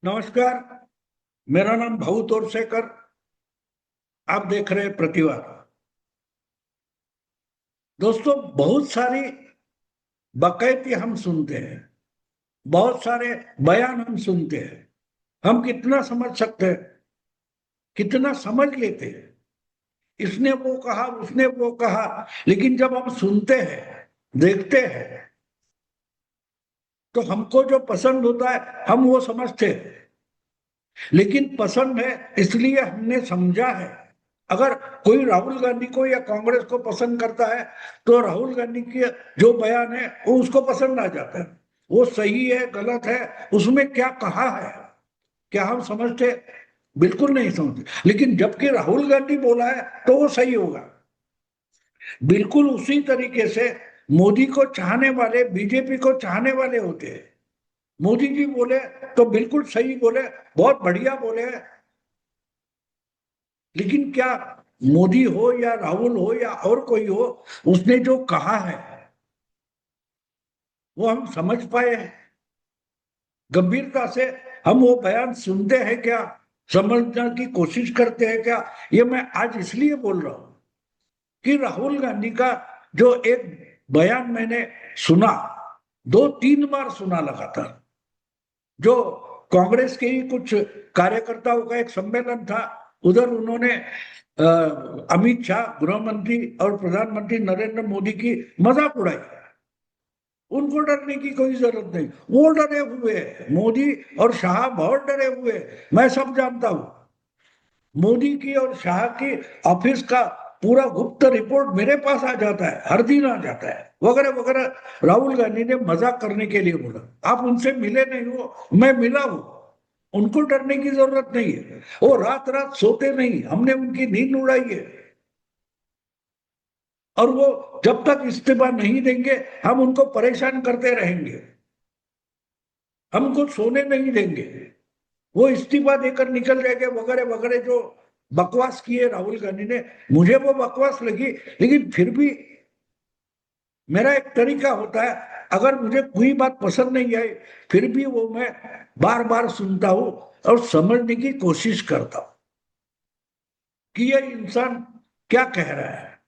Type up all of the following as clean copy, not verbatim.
नमस्कार। मेरा नाम भाऊ तोरसेकर। आप देख रहे हैं प्रतिवाद। दोस्तों, बहुत सारी बकैती हम सुनते हैं, बहुत सारे बयान हम सुनते हैं। हम कितना समझ सकते हैं, कितना समझ लेते हैं। इसने वो कहा, उसने वो कहा, लेकिन जब हम सुनते हैं, देखते हैं, तो हमको जो पसंद होता है हम वो समझते हैं। लेकिन पसंद है इसलिए हमने समझा है। अगर कोई राहुल गांधी को या कांग्रेस को पसंद करता है तो राहुल गांधी के जो बयान है वो उसको पसंद आ जाता है। वो सही है, गलत है, उसमें क्या कहा है, क्या हम समझते? बिल्कुल नहीं समझते। लेकिन जबकि राहुल गांधी बोला है तो वो सही होगा। बिल्कुल उसी तरीके से मोदी को चाहने वाले, बीजेपी को चाहने वाले होते हैं। मोदी जी बोले तो बिल्कुल सही बोले, बहुत बढ़िया बोले। लेकिन क्या मोदी हो या राहुल हो या और कोई हो, उसने जो कहा है वो हम समझ पाए हैं? गंभीरता से हम वो बयान सुनते हैं क्या? समझने की कोशिश करते हैं क्या? ये मैं आज इसलिए बोल रहा हूं कि राहुल गांधी का जो एक बयान मैंने सुना, दो तीन बार सुना लगातार। जो कांग्रेस के ही कुछ कार्यकर्ताओं का एक सम्मेलन था, उधर उन्होंने अमित शाह, गृह मंत्री और प्रधानमंत्री नरेंद्र मोदी की मजाक उड़ाई। उनको डरने की कोई जरूरत नहीं, वो डरे हुए हैं। मोदी और शाह बहुत डरे हुए हैं, मैं सब जानता हूं। मोदी की और शाह की ऑफिस का पूरा गुप्त रिपोर्ट मेरे पास आ जाता है, हर दिन आ जाता है, वगैरह वगैरह। राहुल गांधी ने मजाक करने के लिए बोला। आप उनसे मिले नहीं हो, मैं मिला हूं। उनको डरने की जरूरत नहीं है। वो रात रात सोते नहीं, हमने उनकी नींद उड़ाई है। और वो जब तक इस्तीफा नहीं देंगे हम उनको परेशान करते रहेंगे, हमको सोने नहीं देंगे। वो इस्तीफा देकर निकल जाएंगे, वगैरह वगैरह जो बकवास किए राहुल गांधी ने, मुझे वो बकवास लगी। लेकिन फिर भी मेरा एक तरीका होता है, अगर मुझे कोई बात पसंद नहीं आई फिर भी वो मैं बार बार सुनता हूं और समझने की कोशिश करता हूं कि ये इंसान क्या कह रहा है।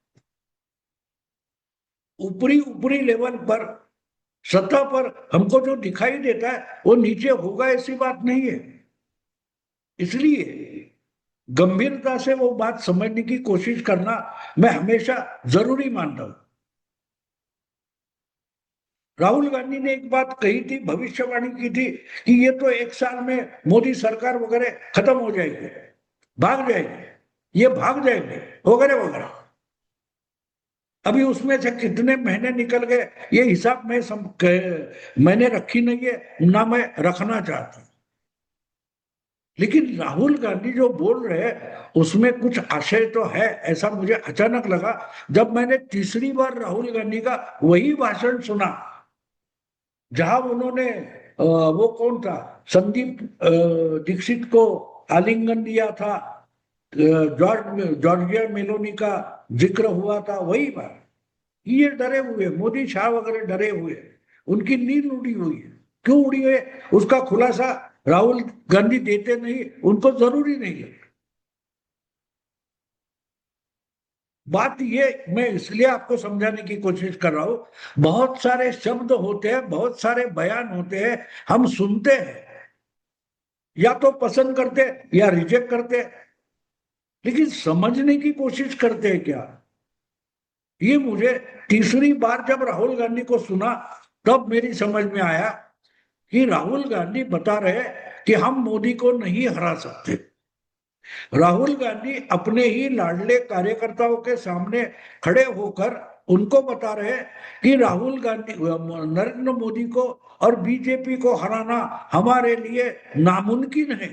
ऊपरी ऊपरी लेवल पर, सतह पर हमको जो दिखाई देता है वो नीचे होगा ऐसी बात नहीं है। इसलिए गंभीरता से वो बात समझने की कोशिश करना मैं हमेशा जरूरी मानता हूं। राहुल गांधी ने एक बात कही थी, भविष्यवाणी की थी कि ये तो एक साल में मोदी सरकार वगैरह खत्म हो जाएगी, भाग जाएगी, ये भाग जाएंगे, वगैरह वगैरह। अभी उसमें से कितने महीने निकल गए ये हिसाब मैंने रखी नहीं है, ना मैं रखना चाहता। लेकिन राहुल गांधी जो बोल रहे हैं उसमें कुछ आशय तो है, ऐसा मुझे अचानक लगा जब मैंने तीसरी बार राहुल गांधी का वही भाषण सुना, जहां उन्होंने वो कौन था, संदीप दीक्षित को आलिंगन दिया था, जॉर्जिया मेलोनी का जिक्र हुआ था, वही बात। ये डरे हुए मोदी शाह वगैरह डरे हुए, उनकी नींद उड़ी हुई है। क्यों उड़ी है उसका खुलासा राहुल गांधी देते नहीं, उनको जरूरी नहीं है। बात ये मैं इसलिए आपको समझाने की कोशिश कर रहा हूं, बहुत सारे शब्द होते हैं, बहुत सारे बयान होते हैं, हम सुनते हैं, या तो पसंद करते या रिजेक्ट करते, लेकिन समझने की कोशिश करते हैं क्या? ये मुझे तीसरी बार जब राहुल गांधी को सुना तब मेरी समझ में आया कि राहुल गांधी बता रहे कि हम मोदी को नहीं हरा सकते। राहुल गांधी अपने ही लाडले कार्यकर्ताओं के सामने खड़े होकर उनको बता रहे कि राहुल गांधी, नरेंद्र मोदी को और बीजेपी को हराना हमारे लिए नामुमकिन है।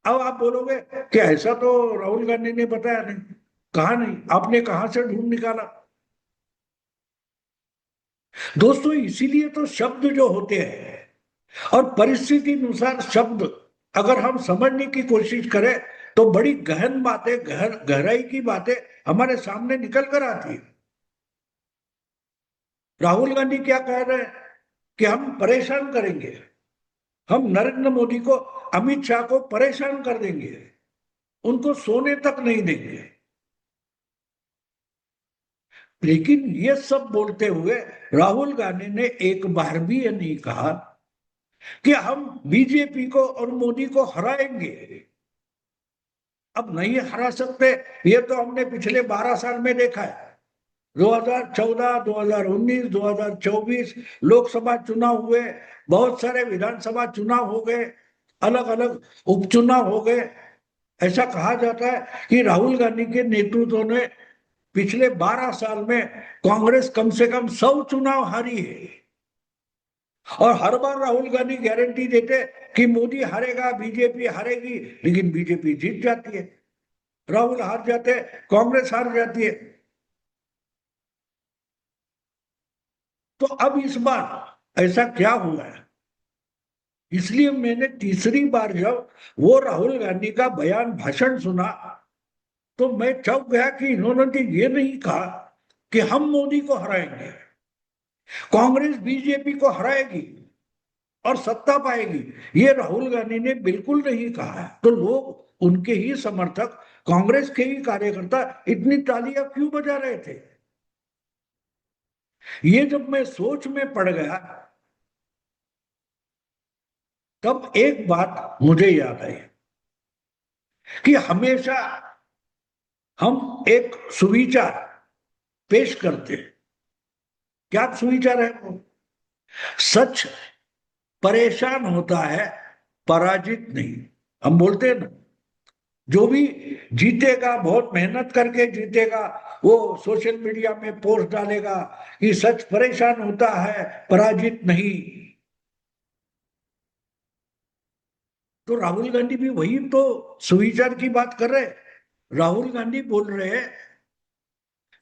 अब आप बोलोगे कि ऐसा तो राहुल गांधी ने बताया नहीं। कहा नहीं? आपने कहां से ढूंढ निकाला? दोस्तों, इसीलिए तो शब्द जो होते हैं और परिस्थिति अनुसार शब्द अगर हम समझने की कोशिश करें तो बड़ी गहन बातें, गहराई की बातें हमारे सामने निकल कर आती है। राहुल गांधी क्या कह रहे हैं कि हम परेशान करेंगे, हम नरेंद्र मोदी को, अमित शाह को परेशान कर देंगे, उनको सोने तक नहीं देंगे। लेकिन ये सब बोलते हुए राहुल गांधी ने एक बार भी ये नहीं कहा कि हम बीजेपी को और मोदी को हराएंगे। अब नहीं हरा सकते, ये तो हमने पिछले 12 साल में देखा है। 2014, 2019, 2024 लोकसभा चुनाव हुए, बहुत सारे विधानसभा चुनाव हो गए, अलग अलग उपचुनाव हो गए। ऐसा कहा जाता है कि राहुल गांधी के नेतृत्व ने पिछले 12 साल में कांग्रेस कम से कम 100 चुनाव हारी है। और हर बार राहुल गांधी गारंटी देते कि मोदी हारेगा, बीजेपी हारेगी, लेकिन बीजेपी जीत जाती है, राहुल हार जाते, कांग्रेस हार जाती है। तो अब इस बार ऐसा क्या हुआ है? इसलिए मैंने तीसरी बार जब वो राहुल गांधी का बयान भाषण सुना तो मैं चौंक गया कि इन्होंने तो ये नहीं कहा कि हम मोदी को हराएंगे, कांग्रेस बीजेपी को हराएगी और सत्ता पाएगी। ये राहुल गांधी ने बिल्कुल नहीं कहा है। तो लोग, उनके ही समर्थक, कांग्रेस के ही कार्यकर्ता इतनी तालियां क्यों बजा रहे थे? ये जब मैं सोच में पड़ गया तब एक बात मुझे याद आई कि हमेशा हम एक सुविचार पेश करते हैं। क्या सुविचार है वो? सच परेशान होता है, पराजित नहीं। हम बोलते हैं ना, जो भी जीतेगा बहुत मेहनत करके जीतेगा, वो सोशल मीडिया में पोस्ट डालेगा कि सच परेशान होता है, पराजित नहीं। तो राहुल गांधी भी वही तो सुविचार की बात कर रहे हैं। राहुल गांधी बोल रहे हैं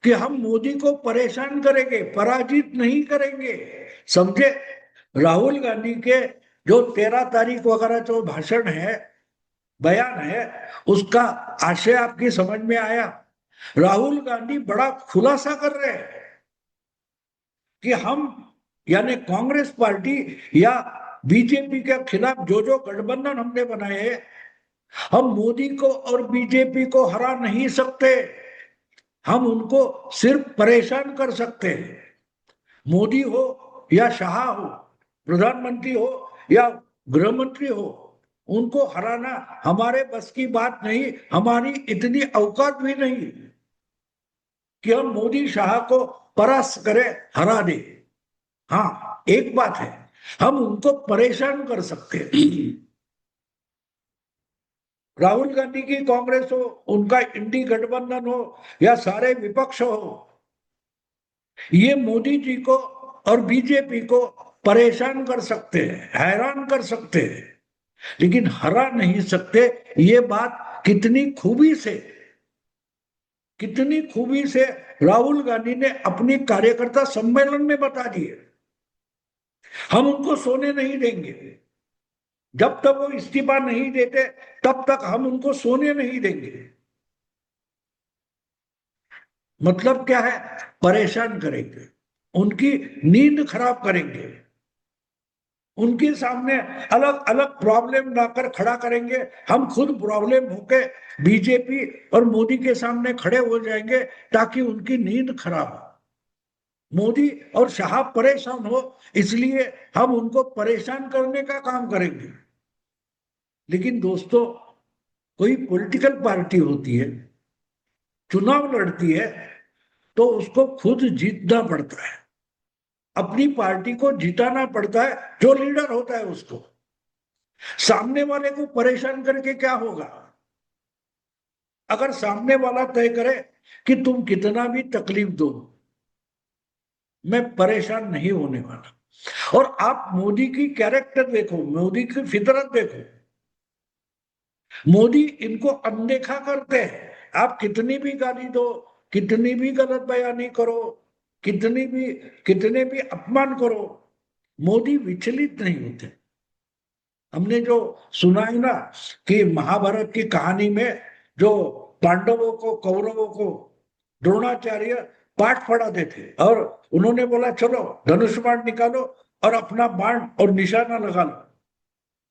कि हम मोदी को परेशान करेंगे, पराजित नहीं करेंगे। समझे? राहुल गांधी के जो 13 तारीख वगैरह जो भाषण है, बयान है, उसका आशय आपकी समझ में आया? राहुल गांधी बड़ा खुलासा कर रहे हैं कि हम, यानी कांग्रेस पार्टी या बीजेपी के खिलाफ जो जो गठबंधन हमने बनाए हैं, हम मोदी को और बीजेपी को हरा नहीं सकते, हम उनको सिर्फ परेशान कर सकते हैं। मोदी हो या शाह हो, प्रधानमंत्री हो या गृह मंत्री हो, उनको हराना हमारे बस की बात नहीं, हमारी इतनी औकात भी नहीं कि हम मोदी शाह को परास्त करें, हरा दे। हाँ, एक बात है, हम उनको परेशान कर सकते हैं। राहुल गांधी की कांग्रेस हो, उनका इंडी गठबंधन हो या सारे विपक्ष हो, ये मोदी जी को और बीजेपी को परेशान कर सकते हैं, हैरान कर सकते हैं, लेकिन हरा नहीं सकते। ये बात कितनी खूबी से राहुल गांधी ने अपनी कार्यकर्ता सम्मेलन में बता दिए। हम उनको सोने नहीं देंगे, जब तक वो इस्तीफा नहीं देते तब तक हम उनको सोने नहीं देंगे। मतलब क्या है? परेशान करेंगे, उनकी नींद खराब करेंगे, उनके सामने अलग अलग प्रॉब्लम लाकर खड़ा करेंगे। हम खुद प्रॉब्लम होके बीजेपी और मोदी के सामने खड़े हो जाएंगे ताकि उनकी नींद खराब हो, मोदी और शाह परेशान हो, इसलिए हम उनको परेशान करने का काम करेंगे। लेकिन दोस्तों, कोई पॉलिटिकल पार्टी होती है, चुनाव लड़ती है, तो उसको खुद जीतना पड़ता है, अपनी पार्टी को जिताना पड़ता है, जो लीडर होता है उसको। सामने वाले को परेशान करके क्या होगा? अगर सामने वाला तय करे कि तुम कितना भी तकलीफ दो, मैं परेशान नहीं होने वाला। और आप मोदी की कैरेक्टर देखो, मोदी की फितरत देखो, मोदी इनको अनदेखा करते हैं। आप कितनी भी गाली दो, कितनी भी गलत बयानी करो, कितने भी अपमान करो, मोदी विचलित नहीं होते। हमने जो सुना है ना कि महाभारत की कहानी में जो पांडवों को, कौरवों को द्रोणाचार्य पाठ पढ़ाते थे और उन्होंने बोला चलो धनुष बाण निकालो और अपना बाण और निशाना लगा लो,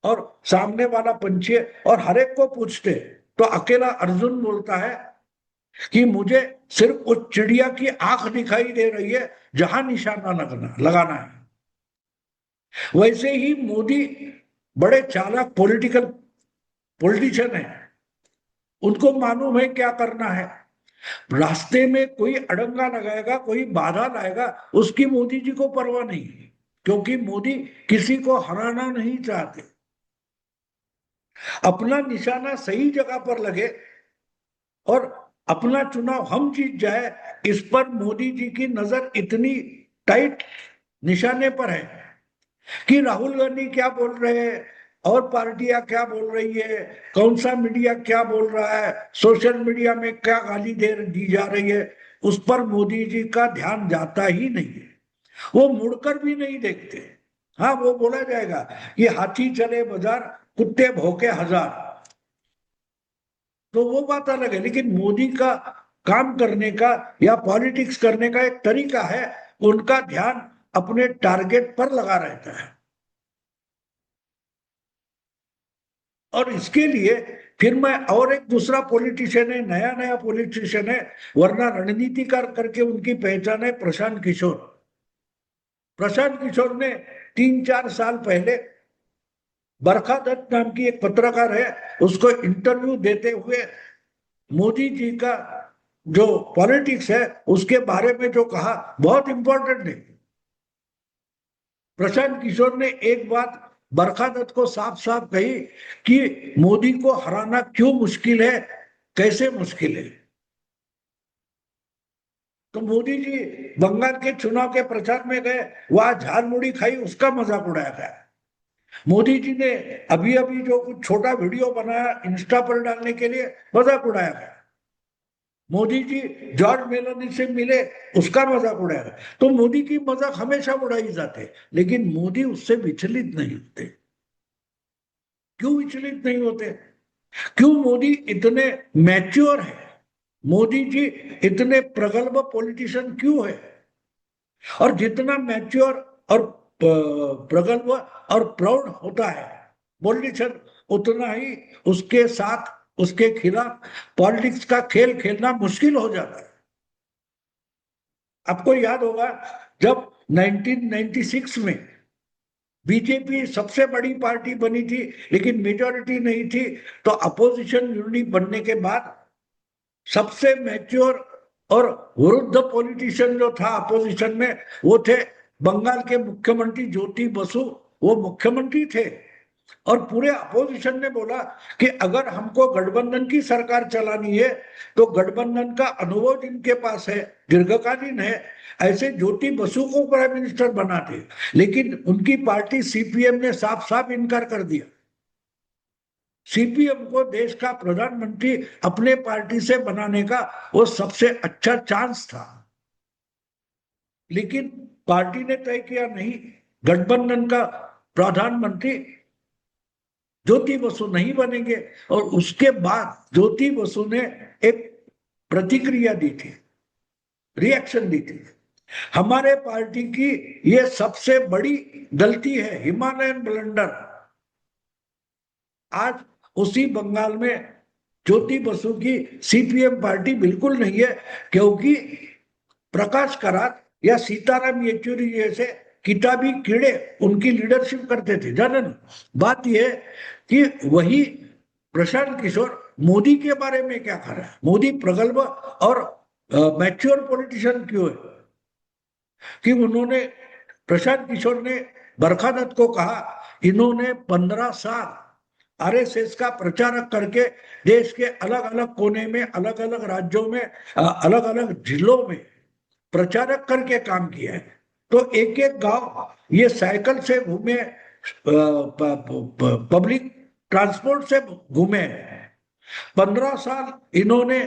और सामने वाला पंछी है और हर एक को पूछते, तो अकेला अर्जुन बोलता है कि मुझे सिर्फ उस चिड़िया की आंख दिखाई दे रही है जहां निशाना लगाना है। वैसे ही मोदी बड़े चालाक पॉलिटिशियन है, उनको मालूम है क्या करना है। रास्ते में कोई अड़ंगा लगाएगा, कोई बाधा लाएगा, उसकी मोदी जी को परवाह नहीं, क्योंकि मोदी किसी को हराना नहीं चाहते। अपना निशाना सही जगह पर लगे और अपना चुनाव हम जीत जाए, इस पर मोदी जी की नजर इतनी टाइट निशाने पर है कि राहुल गांधी क्या बोल रहे हैं और पार्टियां क्या बोल रही है, कौन सा मीडिया क्या बोल रहा है, सोशल मीडिया में क्या गाली दे दी जा रही है, उस पर मोदी जी का ध्यान जाता ही नहीं है। वो मुड़कर भी नहीं देखते। हाँ, वो बोला जाएगा कि हाथी चले बाजार, कुत्ते भौंके हजार, तो वो बात अलग है। लेकिन मोदी का काम करने का या पॉलिटिक्स करने का एक तरीका है, उनका ध्यान अपने टारगेट पर लगा रहता है। और इसके लिए फिर मैं, और एक दूसरा पॉलिटिशियन है, नया नया पॉलिटिशियन है, वरना रणनीतिकार करके उनकी पहचान है प्रशांत किशोर। प्रशांत किशोर ने 3-4 साल पहले बरखा दत्त नाम की एक पत्रकार है, उसको इंटरव्यू देते हुए मोदी जी का जो पॉलिटिक्स है उसके बारे में जो कहा, बहुत इंपॉर्टेंट है। प्रशांत किशोर ने एक बात बरखा दत्त को साफ साफ कही कि मोदी को हराना क्यों मुश्किल है, कैसे मुश्किल है। तो मोदी जी बंगाल के चुनाव के प्रचार में गए, वहां झाल मुड़ी खाई, उसका मजाक उड़ाया गया। मोदी जी ने अभी अभी जो कुछ छोटा वीडियो बनाया इंस्टा पर डालने के लिए, मजाक उड़ाया गया। मोदी जी जॉर्ज मेलोनी से मिले, उसका मजाक उड़ाया गया। तो मोदी की मजाक हमेशा उड़ाई जाते, लेकिन मोदी उससे विचलित नहीं होते। क्यों विचलित नहीं होते? क्यों मोदी इतने मैच्योर है? मोदी जी इतने प्रगल्भ पॉलिटिशियन क्यों है? और जितना मैच्योर और प्रगल्भ और प्राउड होता है पॉलिटिशियन, उतना ही उसके साथ, उसके खिलाफ पॉलिटिक्स का खेल खेलना मुश्किल हो जाता है। आपको याद होगा जब 1996 में बीजेपी सबसे बड़ी पार्टी बनी थी लेकिन मेजॉरिटी नहीं थी, तो अपोजिशन यूनिट बनने के बाद सबसे मैच्योर और वृद्ध पॉलिटिशियन जो था अपोजिशन में, वो थे बंगाल के मुख्यमंत्री ज्योति बसु। वो मुख्यमंत्री थे और पूरे अपोजिशन ने बोला कि अगर हमको गठबंधन की सरकार चलानी है तो गठबंधन का अनुभव जिनके पास है, दीर्घकालीन है, ऐसे ज्योति बसु को प्राइम मिनिस्टर बनाते। लेकिन उनकी पार्टी सीपीएम ने साफ साफ इनकार कर दिया। सीपीएम को देश का प्रधानमंत्री अपने पार्टी से बनाने का वो सबसे अच्छा चांस था, लेकिन पार्टी ने तय किया नहीं, गठबंधन का प्रधानमंत्री ज्योति बसु नहीं बनेंगे। और उसके बाद ज्योति बसु ने एक प्रतिक्रिया दी थी, रिएक्शन दी थी। हमारे पार्टी की ये सबसे बड़ी गलती है, हिमालयन ब्लंडर। आज उसी बंगाल में ज्योति बसु की सीपीएम पार्टी बिल्कुल नहीं है, क्योंकि प्रकाश करात या सीताराम येचुरी जैसे किताबी कीड़े उनकी लीडरशिप करते थे। जानन बात यह कि वही प्रशांत किशोर मोदी के बारे में क्या कर रहा है। मोदी प्रगल्भ और मैच्योर पॉलिटिशियन क्यों है कि उन्होंने, प्रशांत किशोर ने बरखा दत्त को कहा, इन्होंने 15 साल आरएसएस का प्रचारक करके देश के अलग अलग कोने में, अलग अलग राज्यों में, अलग अलग जिलों में प्रचारक करके काम किया है। तो एक एक गांव ये साइकिल से घूमे, पब्लिक ट्रांसपोर्ट से घूमे। 15 साल इन्होंने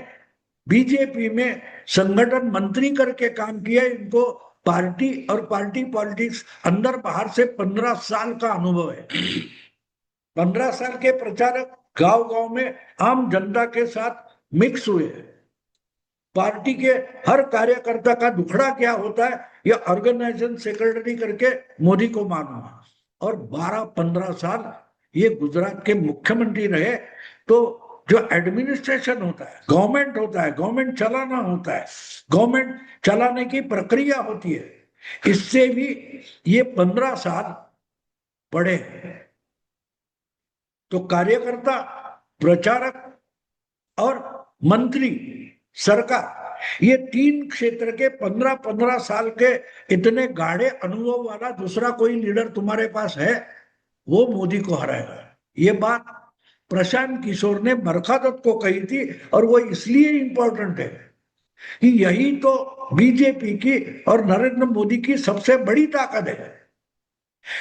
बीजेपी में संगठन मंत्री करके काम किया। इनको पार्टी और पार्टी पॉलिटिक्स अंदर बाहर से 15 साल का अनुभव है। 15 साल के प्रचारक गांव गांव में आम जनता के साथ मिक्स हुए। पार्टी के हर कार्यकर्ता का दुखड़ा क्या होता है यह ऑर्गेनाइजेशन सेक्रेटरी करके मोदी को मालूम। और 12-15 साल ये गुजरात के मुख्यमंत्री रहे, तो जो एडमिनिस्ट्रेशन होता है, गवर्नमेंट होता है, गवर्नमेंट चलाना होता है, गवर्नमेंट चलाने की प्रक्रिया होती है, इससे भी ये 15 साल पड़े। तो कार्यकर्ता, प्रचारक और मंत्री, सरकार, ये 3 क्षेत्र के 15-15 साल के इतने गाढ़े अनुभव वाला दूसरा कोई लीडर तुम्हारे पास है, वो मोदी को हराएगा। ये बात प्रशांत किशोर ने बरखादत को कही थी, और वो इसलिए इंपॉर्टेंट है कि यही तो बीजेपी की और नरेंद्र मोदी की सबसे बड़ी ताकत है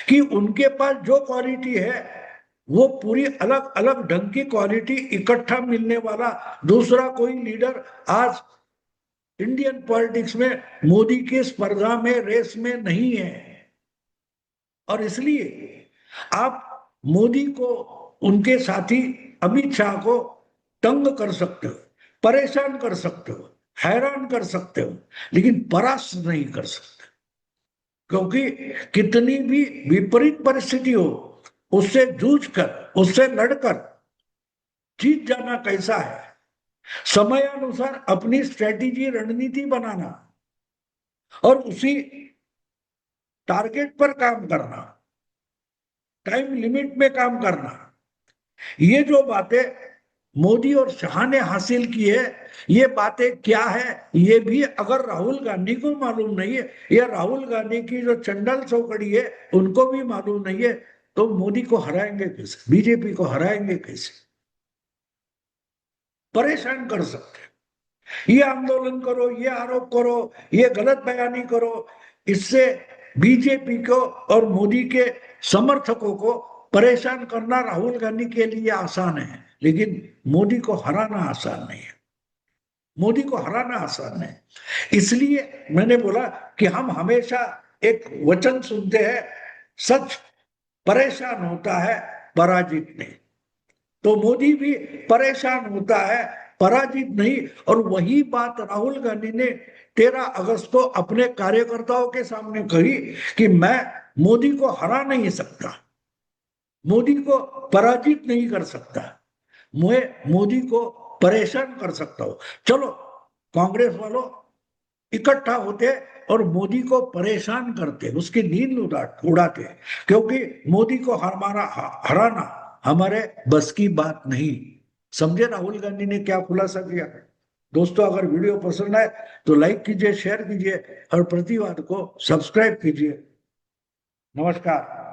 कि उनके पास जो क्वालिटी है वो पूरी अलग अलग ढंग की क्वालिटी इकट्ठा मिलने वाला दूसरा कोई लीडर आज इंडियन पॉलिटिक्स में मोदी की स्पर्धा में, रेस में नहीं है। और इसलिए आप मोदी को, उनके साथी अमित शाह को तंग कर सकते हो, परेशान कर सकते हो, हैरान कर सकते हो, लेकिन परास्त नहीं कर सकते। क्योंकि कितनी भी विपरीत परिस्थिति हो, उससे जूझकर, उससे लड़कर जीत जाना कैसा है, समय अनुसार अपनी स्ट्रेटेजी, रणनीति बनाना और उसी टारगेट पर काम करना, टाइम लिमिट में काम करना, ये जो बातें मोदी और शाह ने हासिल की है, ये बातें क्या है ये भी अगर राहुल गांधी को मालूम नहीं है, या राहुल गांधी की जो चंडाल चौकड़ी है उनको भी मालूम नहीं है, तो मोदी को हराएंगे कैसे, बीजेपी को हराएंगे कैसे? परेशान कर सकते, ये आंदोलन करो, ये आरोप करो, ये गलत बयानी करो, इससे बीजेपी को और मोदी के समर्थकों को परेशान करना राहुल गांधी के लिए आसान है, लेकिन मोदी को हराना आसान नहीं है। मोदी को हराना आसान है। इसलिए मैंने बोला कि हम हमेशा एक वचन सुनते हैं, सच परेशान होता है, पराजित नहीं। तो मोदी भी परेशान होता है, पराजित नहीं। और वही बात राहुल गांधी ने 13 अगस्त को अपने कार्यकर्ताओं के सामने कही कि मैं मोदी को हरा नहीं सकता, मोदी को पराजित नहीं कर सकता, मैं मोदी को परेशान कर सकता हूं। चलो कांग्रेस वालों इकट्ठा होते और मोदी को परेशान करते, उसकी नींद उड़ाते, क्योंकि मोदी को हराना हमारे बस की बात नहीं। समझे राहुल गांधी ने क्या खुलासा किया? दोस्तों, अगर वीडियो पसंद आए तो लाइक कीजिए, शेयर कीजिए और प्रतिवाद को सब्सक्राइब कीजिए। नमस्कार।